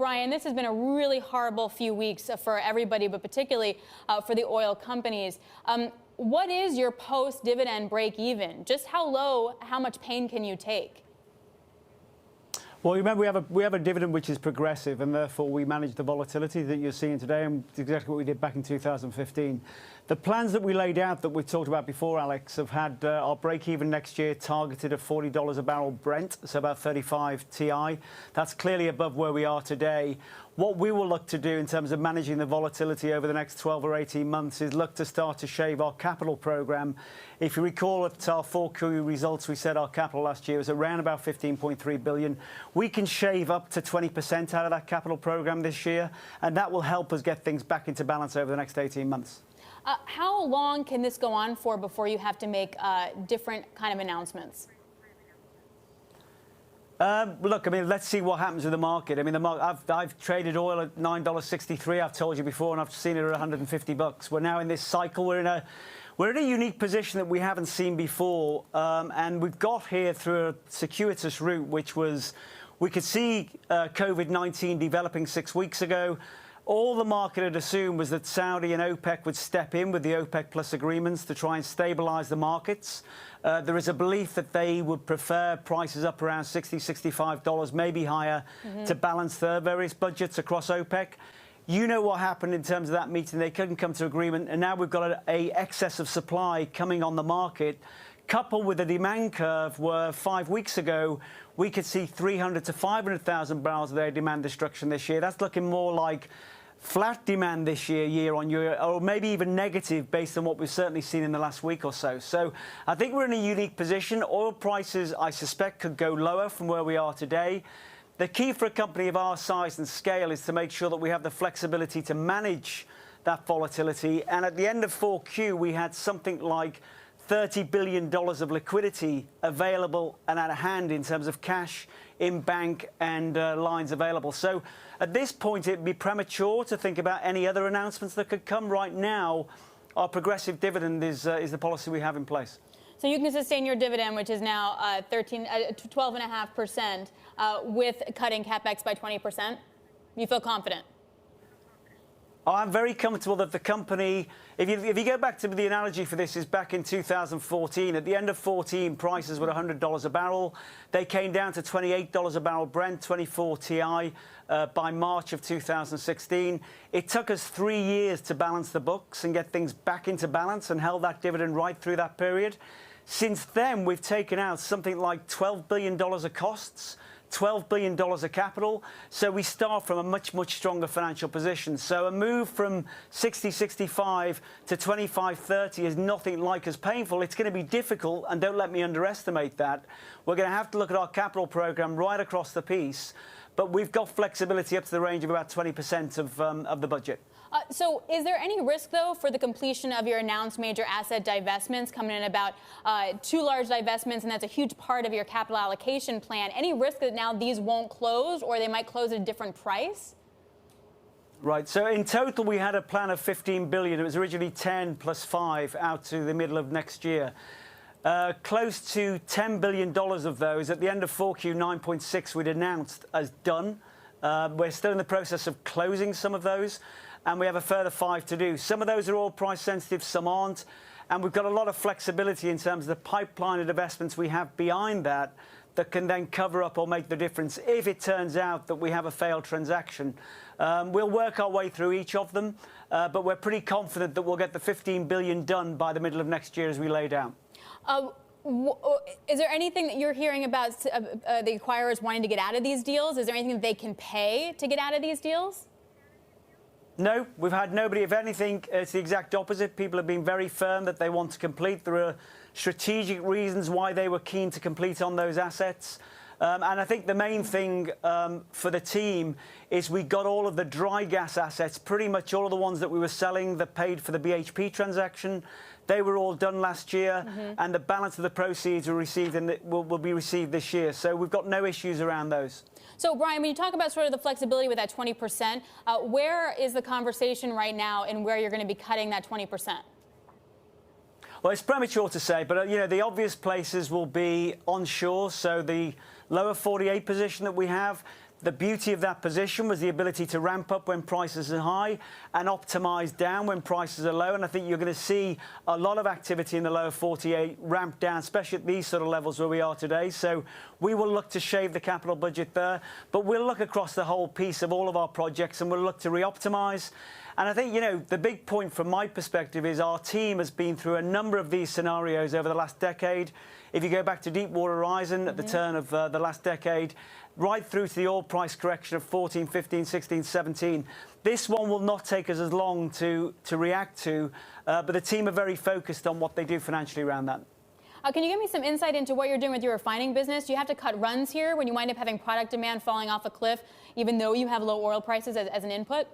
Brian, this has been a really horrible few weeks for everybody, but particularly for the oil companies. What is your post-dividend break even? Just how low, how much pain can you take? Well, remember, we have a dividend which is progressive, and therefore we manage the volatility that you're seeing today, and it's exactly what we did back in 2015. The plans that we laid out that we've talked about before, Alix, have had our break-even next year targeted at $40 a barrel Brent, so about 35 TI. That's clearly above where we are today. What we will look to do in terms of managing the volatility over the next 12 or 18 months is look to start to shave our capital program. If you recall at our 4Q results, we said our capital last year was around about 15.3 billion. We can shave up to 20% out of that capital program this year, and that will help us get things back into balance over the next 18 months. How long can this go on for before you have to make different kind of announcements? Look, I mean, let's see what happens with the market. I mean, I've traded oil at $9.63. I've told you before, and I've seen it at 150 bucks. We're now in this cycle. We're in a unique position that we haven't seen before, and we've got here through a circuitous route, which was we could see COVID-19 developing 6 weeks ago. All the market had assumed was that Saudi and OPEC would step in with the OPEC Plus agreements to try and stabilise the markets. There is a belief that they would prefer prices up around $60, $65, maybe higher, to balance their various budgets across OPEC. You know what happened in terms of that meeting. They couldn't come to agreement, and now we've got a excess of supply coming on the market, coupled with a demand curve where 5 weeks ago we could see 300 to 500,000 barrels a day demand destruction this year. That's looking more like flat demand this year, year on year, or maybe even negative based on what we've certainly seen in the last week or so. So I think we're in a unique position. Oil prices, I suspect, could go lower from where we are today. The key for a company of our size and scale is to make sure that we have the flexibility to manage that volatility. And at the end of 4Q, we had something like $30 billion of liquidity available and at hand in terms of cash in bank and lines available. So at this point, it'd be premature to think about any other announcements that could come. Right now, our progressive dividend is the policy we have in place. So you can sustain your dividend, which is now 12.5%, with cutting capex by 20%. You feel confident? I'm very comfortable that the company, if you go back to the analogy for this, is back in 2014. At the end of 14, prices were $100 a barrel. They came down to $28 a barrel Brent, 24 TI by March of 2016. It took us 3 years to balance the books and get things back into balance and held that dividend right through that period. Since then, we've taken out something like $12 billion of costs, $12 billion of capital. So we start from a much, much stronger financial position. So a move from 60-65 to 25-30 is nothing like as painful. It's going to be difficult, and don't let me underestimate that. We're going to have to look at our capital program right across the piece, but we've got flexibility up to the range of about 20% of the budget. So is there any risk, though, for the completion of your announced major asset divestments, coming in about 2 large divestments, and that's a huge part of your capital allocation plan? Any risk that now these won't close, or they might close at a different price? Right. So in total, we had a plan of $15 billion. It was originally 10 plus 5 out to the middle of next year. Close to $10 billion of those, at the end of 4Q, 9.6 we'd announced as done. We're still in the process of closing some of those, and we have a further 5 to do. Some of those are all price sensitive, some aren't. And we've got a lot of flexibility in terms of the pipeline of investments we have behind that can then cover up or make the difference if it turns out that we have a failed transaction. We'll work our way through each of them, but we're pretty confident that we'll get the $15 billion done by the middle of next year as we laid out. Is there anything that you're hearing about the acquirers wanting to get out of these deals? Is there anything that they can pay to get out of these deals? No, we've had nobody. If anything, it's the exact opposite. People have been very firm that they want to complete. There are strategic reasons why they were keen to complete on those assets. And I think the main thing for the team is we got all of the dry gas assets, pretty much all of the ones that we were selling that paid for the BHP transaction. They were all done last year, and the balance of the proceeds were received and will be received this year. So we've got no issues around those. So, Brian, when you talk about sort of the flexibility with that 20%, where is the conversation right now and where you're going to be cutting that 20%? Well, it's premature to say, but, you know, the obvious places will be onshore. So the lower 48 position that we have, The beauty of that position was the ability to ramp up when prices are high and optimize down when prices are low. And I think you're going to see a lot of activity in the lower 48 ramp down, especially at these sort of levels where we are today. So we will look to shave the capital budget there, but we'll look across the whole piece of all of our projects and we'll look to reoptimize. And I think, the big point from my perspective is our team has been through a number of these scenarios over the last decade. If you go back to Deepwater Horizon at the turn of the last decade, right through to the oil price correction of 14, 15, 16, 17. This one will not take us as long to react to, but the team are very focused on what they do financially around that. Can you give me some insight into what you're doing with your refining business? Do you have to cut runs here when you wind up having product demand falling off a cliff, even though you have low oil prices as an input?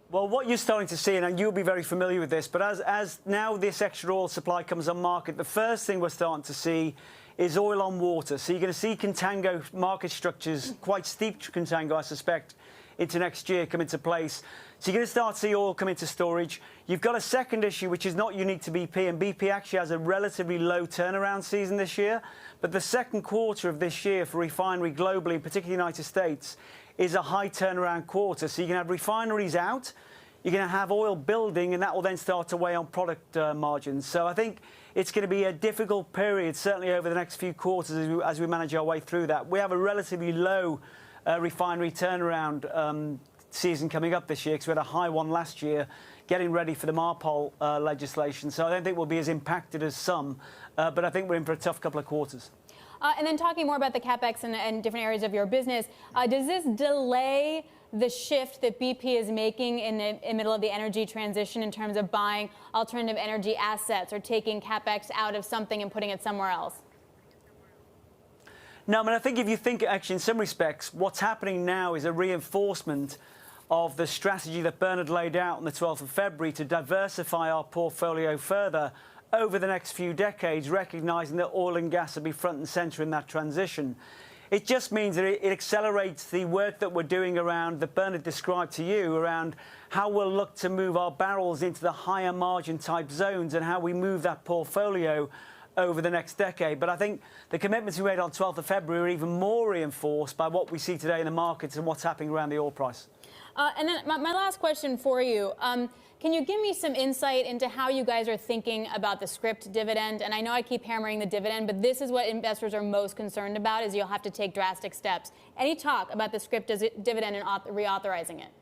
Well, what you're starting to see, and you'll be very familiar with this, but as now this extra oil supply comes on market, the first thing we're starting to see is oil on water. So you're going to see contango market structures, quite steep contango, I suspect, into next year come into place. So you're going to start to see oil come into storage. You've got a second issue, which is not unique to BP, and BP actually has a relatively low turnaround season this year. But the second quarter of this year for refinery globally, particularly the United States, is a high turnaround quarter. So you're going to have refineries out, you're going to have oil building, and that will then start to weigh on product margins. So I think it's going to be a difficult period, certainly over the next few quarters as we manage our way through that. We have a relatively low refinery turnaround season coming up this year because we had a high one last year, getting ready for the Mar.16 legislation. So I don't think we'll be as impacted as some, but I think we're in for a tough couple of quarters. And then talking more about the CapEx and different areas of your business, does this delay the shift that BP is making in the middle of the energy transition in terms of buying alternative energy assets or taking CapEx out of something and putting it somewhere else? No, I mean, I think if you think, actually, in some respects, what's happening now is a reinforcement of the strategy that Bernard laid out on the 12th of February to diversify our portfolio further over the next few decades, recognising that oil and gas will be front and centre in that transition. It just means that it accelerates the work that we're doing around, that Bernard described to you, around how we'll look to move our barrels into the higher margin type zones and how we move that portfolio over the next decade. But I think the commitments we made on 12th of February are even more reinforced by what we see today in the markets and what's happening around the oil price. And then my last question for you. Can you give me some insight into how you guys are thinking about the scrip dividend? And I know I keep hammering the dividend, but this is what investors are most concerned about, is you'll have to take drastic steps. Any talk about the scrip dividend and reauthorizing it?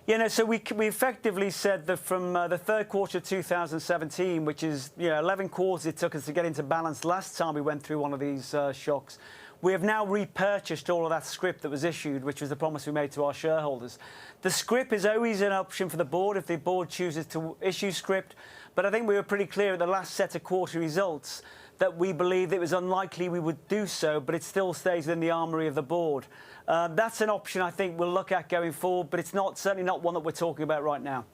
Yeah, no, so we effectively said that from the third quarter of 2017, which is 11 quarters it took us to get into balance last time we went through one of these shocks, we have now repurchased all of that scrip that was issued, which was the promise we made to our shareholders. The scrip is always an option for the board if the board chooses to issue scrip, but I think we were pretty clear at the last set of quarterly results that we believed it was unlikely we would do so, but it still stays in the armoury of the board. That's an option I think we'll look at going forward, but it's certainly not one that we're talking about right now.